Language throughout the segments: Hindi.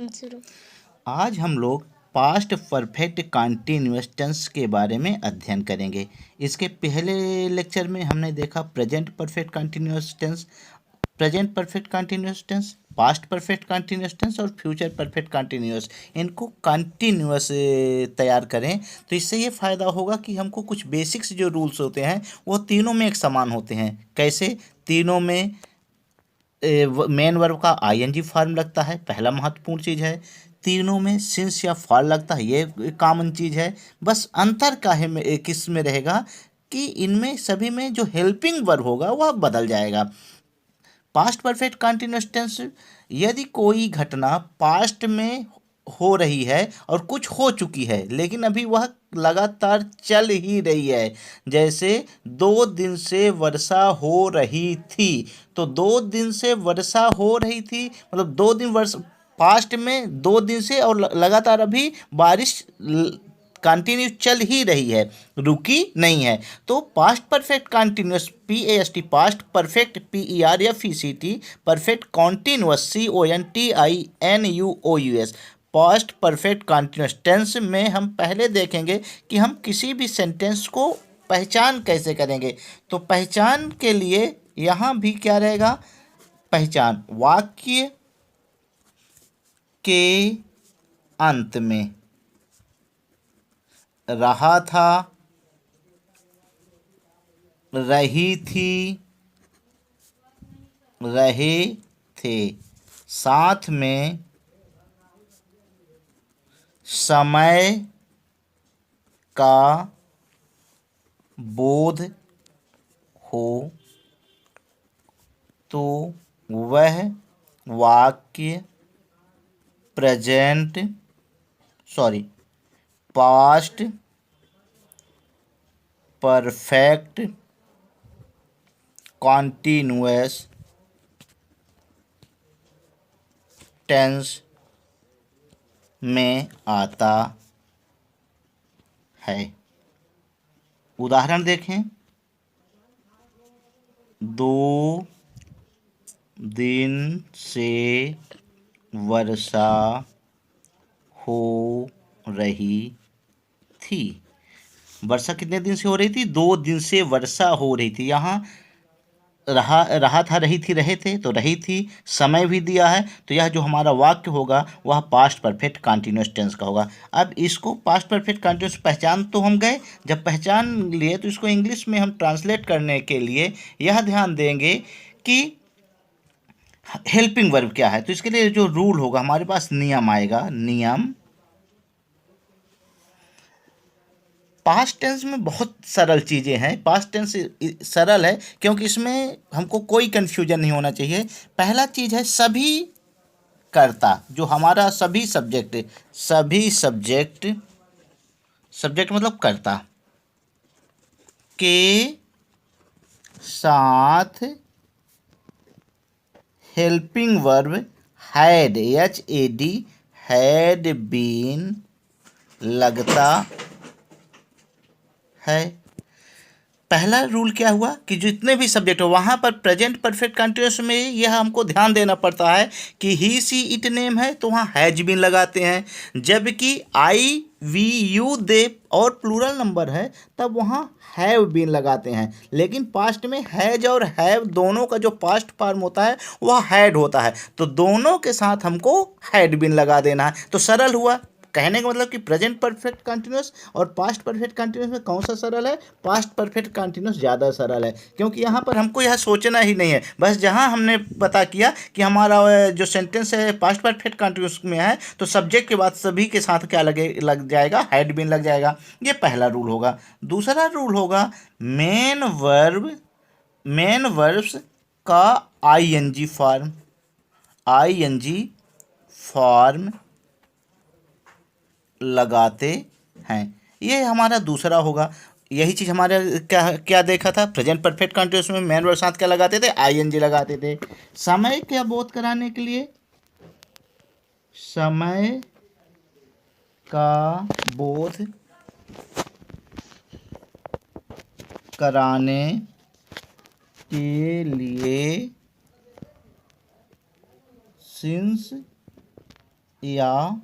शुरू। आज हम लोग पास्ट परफेक्ट कंटिन्यूअस टेंस के बारे में अध्ययन करेंगे। इसके पहले लेक्चर में हमने देखा present perfect continuous tense, present perfect continuous tense, past perfect continuous tense और फ्यूचर परफेक्ट कंटिन्यूअस। इनको कंटिन्यूअस तैयार करें तो इससे ये फ़ायदा होगा कि हमको कुछ बेसिक्स जो रूल्स होते हैं वो तीनों में एक समान होते हैं। कैसे? तीनों में मेन वर्ब का आईएनजी फॉर्म लगता है, पहला महत्वपूर्ण चीज़ है। तीनों में सिंस या फॉर लगता है, ये कॉमन चीज़ है। बस अंतर का है में किस में रहेगा कि इनमें सभी में जो हेल्पिंग वर्ब होगा वह बदल जाएगा। पास्ट परफेक्ट कंटिन्यूअस टेंस, यदि कोई घटना पास्ट में हो रही है और कुछ हो चुकी है लेकिन अभी वह लगातार चल ही रही है, जैसे 2 दिन से वर्षा हो रही थी, तो 2 दिन से वर्षा हो रही थी मतलब 2 दिन वर्ष पास्ट में 2 दिन से और लगातार अभी बारिश कंटिन्यू चल ही रही है, रुकी नहीं है। तो past perfect continuous PAST, past perfect PERFECT, perfect continuous CONTINUOUS। Past perfect continuous tense में हम पहले देखेंगे कि हम किसी भी सेंटेंस को पहचान कैसे करेंगे। तो पहचान के लिए यहाँ भी क्या रहेगा? पहचान वाक्य के अंत में रहा था, रही थी, रहे थे, साथ में समय का बोध हो तो वह वाक्य पास्ट परफेक्ट कॉन्टिन्यूअस टेंस में आता है। उदाहरण देखें, 2 दिन से वर्षा हो रही थी। वर्षा कितने दिन से हो रही थी? 2 दिन से वर्षा हो रही थी। यहाँ रहा था, रही थी, रहे थे, तो रही थी, समय भी दिया है, तो यह जो हमारा वाक्य होगा वह पास्ट परफेक्ट कंटिन्यूअस टेंस का होगा। अब इसको पास्ट परफेक्ट कंटिन्यूअस पहचान तो हम गए, जब पहचान लिए तो इसको इंग्लिश में हम ट्रांसलेट करने के लिए यह ध्यान देंगे कि हेल्पिंग वर्ब क्या है। तो इसके लिए जो रूल होगा हमारे पास, नियम आएगा। नियम पास्ट टेंस में बहुत सरल चीज़ें हैं। पास्ट टेंस सरल है क्योंकि इसमें हमको कोई कन्फ्यूजन नहीं होना चाहिए। पहला चीज़ है सभी कर्ता, जो हमारा सभी सब्जेक्ट, सभी सब्जेक्ट, सब्जेक्ट मतलब कर्ता के साथ helping verb had, HAD, had been लगता है। पहला रूल क्या हुआ कि जितने भी सब्जेक्ट हो वहाँ पर प्रेजेंट परफेक्ट कंटिन्यूअस में यह हमको ध्यान देना पड़ता है कि ही सी इट नेम है तो वहाँ हैज बीन लगाते हैं, जबकि आई वी यू दे और प्लूरल नंबर है तब वहाँ हैव बीन लगाते हैं। लेकिन पास्ट में हैज और हैव दोनों का जो पास्ट फॉर्म होता है वह हैड होता है, तो दोनों के साथ हमको हैड बीन लगा देना है। तो सरल हुआ। कहने का मतलब कि प्रेजेंट परफेक्ट कंटिन्यूअस और पास्ट परफेक्ट कंटिन्यूअस में कौन सा सरल है? पास्ट परफेक्ट कंटिन्यूअस ज़्यादा सरल है, क्योंकि यहाँ पर हमको यह सोचना ही नहीं है। बस जहाँ हमने पता किया कि हमारा जो सेंटेंस है पास्ट परफेक्ट कंटिन्यूअस में है तो सब्जेक्ट के बाद सभी के साथ क्या लग जाएगा? हैड बीन लग जाएगा। ये पहला रूल होगा। दूसरा रूल होगा मेन वर्ब्स का आईएनजी फॉर्म लगाते हैं। ये हमारा दूसरा होगा। यही चीज़ हमारे क्या क्या देखा था? प्रेजेंट परफेक्ट कंटिन्यूअस में मेन वर्ब साथ क्या लगाते थे? आईएनजी लगाते थे। समय क्या बोध कराने के लिए? समय का बोध कराने के लिए सिंस या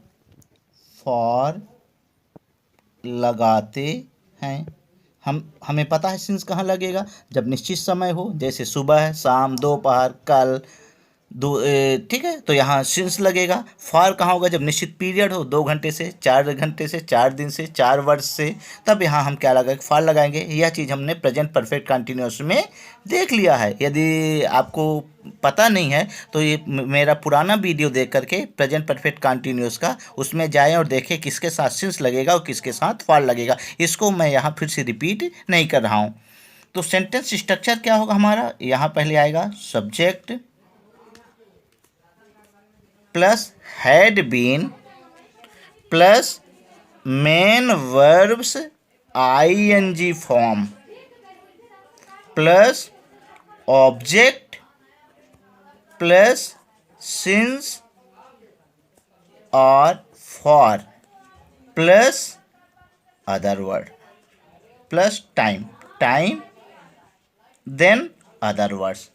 फॉर लगाते हैं। हमें पता है सिंस कहाँ लगेगा, जब निश्चित समय हो, जैसे सुबह, शाम, दोपहर, कल, ठीक है, तो यहाँ सिंस लगेगा। फॉर कहाँ होगा, जब निश्चित पीरियड हो, 2 घंटे से, 4 घंटे से, 4 दिन से, 4 वर्ष से, तब यहाँ हम क्या लगाएंगे, फॉर लगाएंगे। यह चीज़ हमने प्रेजेंट परफेक्ट कंटिन्यूअस में देख लिया है। यदि आपको पता नहीं है तो ये मेरा पुराना वीडियो देख करके प्रेजेंट परफेक्ट कंटिन्यूअस का, उसमें जाएं और देखें किसके साथ सिंस लगेगा और किसके साथ फॉर लगेगा। इसको मैं यहाँ फिर से रिपीट नहीं कर रहा हूँ। तो सेंटेंस स्ट्रक्चर क्या होगा हमारा, यहाँ पहले आएगा subject plus had been plus main verbs ING form plus object plus since और for plus other word plus time then other words.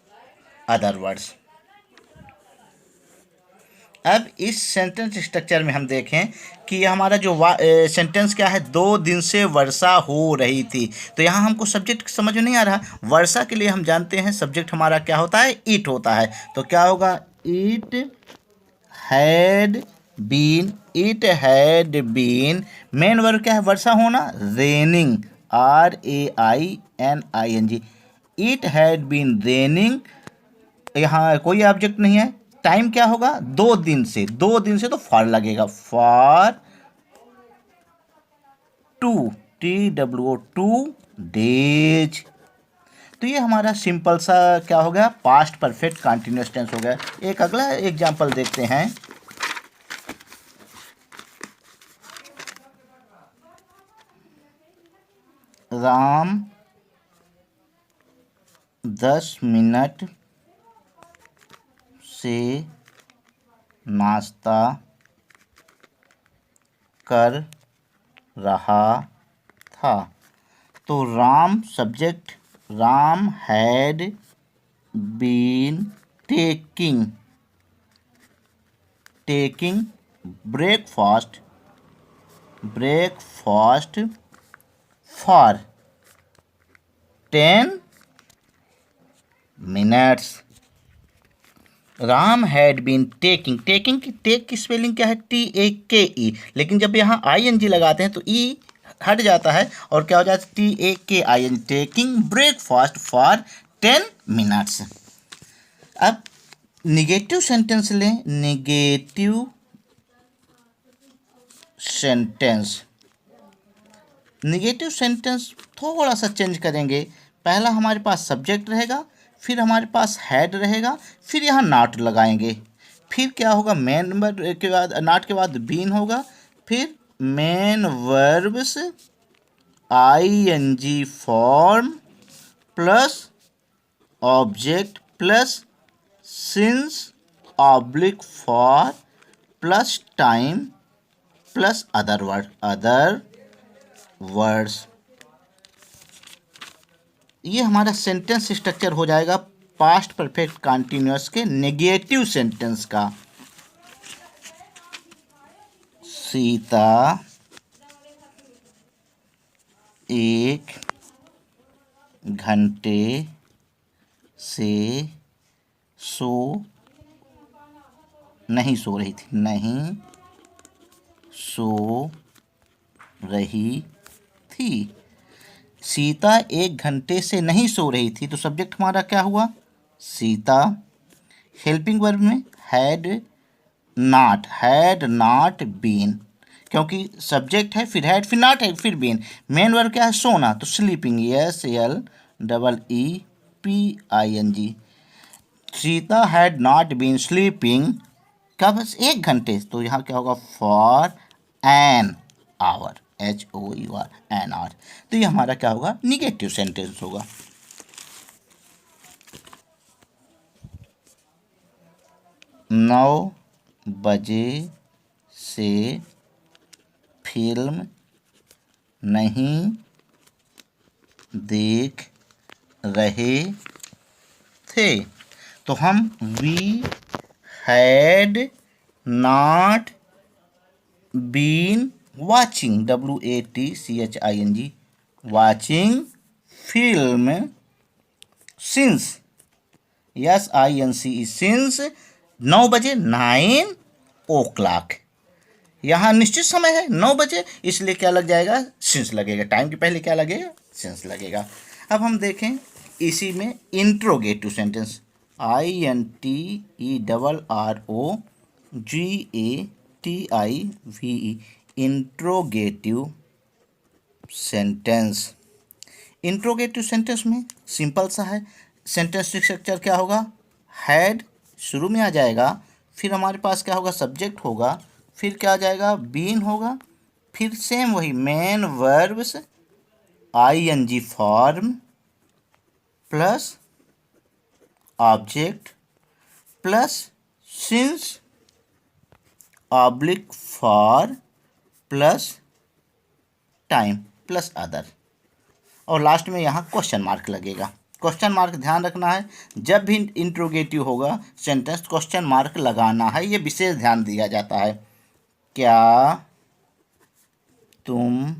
अब इस सेंटेंस स्ट्रक्चर में हम देखें कि ये हमारा जो सेंटेंस क्या है, 2 दिन से वर्षा हो रही थी। तो यहाँ हमको सब्जेक्ट समझ में नहीं आ रहा। वर्षा के लिए हम जानते हैं सब्जेक्ट हमारा क्या होता है, इट होता है। तो क्या होगा, it had been. Main verb क्या है, वर्षा होना, raining, RAINING। It had been raining, यहाँ कोई ऑब्जेक्ट नहीं है। टाइम क्या होगा, 2 दिन से, तो फॉर लगेगा, फॉर 2 डेज। तो ये हमारा सिंपल सा क्या हो गया, पास्ट परफेक्ट कंटिन्यूअस टेंस हो गया। एक अगला एग्जांपल देखते हैं। राम 10 मिनट से नाश्ता कर रहा था। तो Ram subject, Ram had been taking breakfast for 10 minutes. Ram had been taking take की स्पेलिंग क्या है, TAKE, लेकिन जब यहाँ ING लगाते हैं तो ई हट जाता है और क्या हो जाता है, TAKING, taking breakfast for 10 minutes. अब निगेटिव सेंटेंस लें, निगेटिव सेंटेंस थोड़ा सा चेंज करेंगे। पहला हमारे पास सब्जेक्ट रहेगा, फिर हमारे पास हैड रहेगा, फिर यहाँ नॉट लगाएंगे। फिर क्या होगा, मेन वर्ब के बाद, नॉट के बाद बीन होगा, फिर main verbs ING form plus object plus since oblique for plus time plus other words. ये हमारा सेंटेंस स्ट्रक्चर हो जाएगा पास्ट परफेक्ट कंटिन्यूअस के नेगेटिव सेंटेंस का। सीता 1 घंटे से नहीं सो रही थी। सीता 1 घंटे से नहीं सो रही थी, तो सब्जेक्ट हमारा क्या हुआ, सीता। हेल्पिंग वर्ब में हैड नॉट बीन, क्योंकि सब्जेक्ट है, फिर हैड, फिर नॉट है, फिर बीन। मेन वर्ब क्या है, सोना, तो sleeping, SLEEPING। Sita had not been sleeping कब, 1 घंटे, तो यहाँ क्या होगा, for an hour, HOUR, an hour. तो ये हमारा क्या होगा, निगेटिव सेंटेंस होगा। 9 बजे से फिल्म नहीं देख रहे थे। तो हम we had not been watching, WATCHING, watching film since, SINCE, since 9 बजे, 9 o'clock। यहाँ निश्चित समय है 9 बजे, इसलिए क्या लग जाएगा, सिंस लगेगा। टाइम के पहले क्या लगेगा, सिंस लगेगा। अब हम देखें इसी में interrogative sentence, INTERROGATIVE, interrogative sentence. Interrogative sentence में सिंपल सा है। सेंटेंस स्ट्रक्चर क्या होगा, हैड शुरू में आ जाएगा, फिर हमारे पास क्या होगा, सब्जेक्ट होगा, फिर क्या आ जाएगा, बीन होगा, फिर सेम वही main verbs ING form plus object plus since oblique for plus time plus other, और लास्ट में यहाँ क्वेश्चन मार्क लगेगा। क्वेश्चन मार्क ध्यान रखना है, जब भी इंट्रोगेटिव होगा सेंटेंस क्वेश्चन मार्क लगाना है, ये विशेष ध्यान दिया जाता है। क्या तुम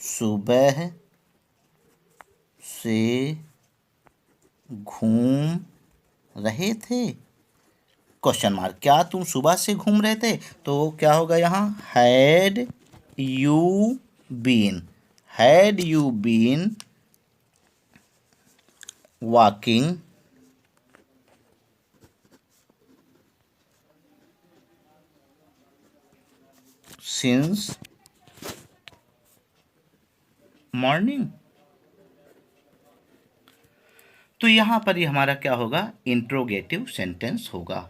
सुबह से घूम रहे थे, क्वेश्चन मार्क, क्या तुम सुबह से घूम रहे थे, तो क्या होगा यहाँ, had you been, had you been walking since morning. तो यहाँ पर ये हमारा क्या होगा, इंट्रोगेटिव सेंटेंस होगा।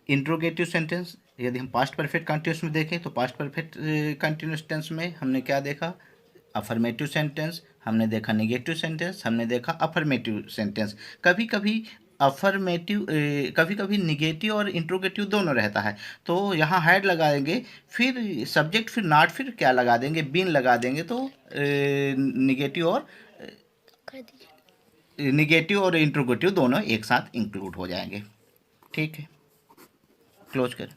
इंट्रोगेटिव सेंटेंस यदि हम पास्ट परफेक्ट कंटिन्यूस में देखें तो पास्ट परफेक्ट कंटिन्यूस टेंस में हमने क्या देखा, अफर्मेटिव सेंटेंस, हमने देखा नेगेटिव सेंटेंस, हमने देखा अफर्मेटिव सेंटेंस। कभी कभी अफर्मेटिव, कभी कभी निगेटिव और इंट्रोगेटिव दोनों रहता है। तो यहाँ हैड लगाएंगे, फिर सब्जेक्ट, फिर नॉट, फिर क्या लगा देंगे, बीन लगा देंगे, तो निगेटिव और इंट्रोगेटिव दोनों एक साथ इंक्लूड हो जाएंगे। ठीक है, क्लोज करें।